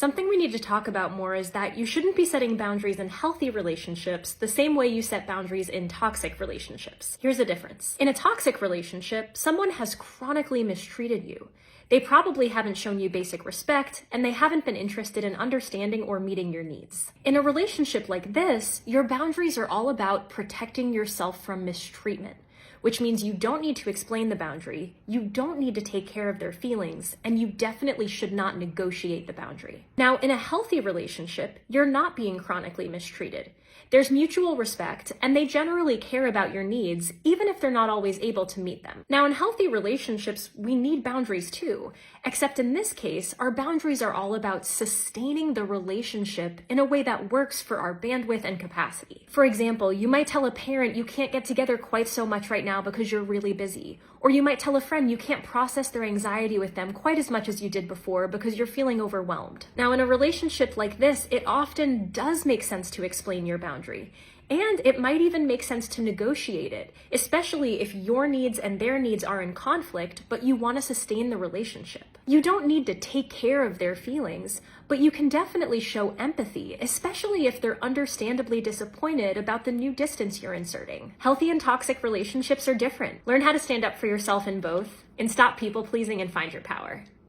Something we need to talk about more is that you shouldn't be setting boundaries in healthy relationships the same way you set boundaries in toxic relationships. Here's the difference. In a toxic relationship, someone has chronically mistreated you. They probably haven't shown you basic respect, and they haven't been interested in understanding or meeting your needs. In a relationship like this, your boundaries are all about protecting yourself from mistreatment, which means you don't need to explain the boundary, you don't need to take care of their feelings, and you definitely should not negotiate the boundary. Now, in a healthy relationship, you're not being chronically mistreated. There's mutual respect, and they generally care about your needs, even if they're not always able to meet them. Now, in healthy relationships, we need boundaries too, except in this case, our boundaries are all about sustaining the relationship in a way that works for our bandwidth and capacity. For example, you might tell a parent you can't get together quite so much right now because you're really busy. Or you might tell a friend you can't process their anxiety with them quite as much as you did before because you're feeling overwhelmed. Now, in a relationship like this, it often does make sense to explain your boundary. And it might even make sense to negotiate it, especially if your needs and their needs are in conflict, but you want to sustain the relationship. You don't need to take care of their feelings, but you can definitely show empathy, especially if they're understandably disappointed about the new distance you're inserting. Healthy and toxic relationships are different. Learn how to stand up for yourself in both, and stop people pleasing and find your power.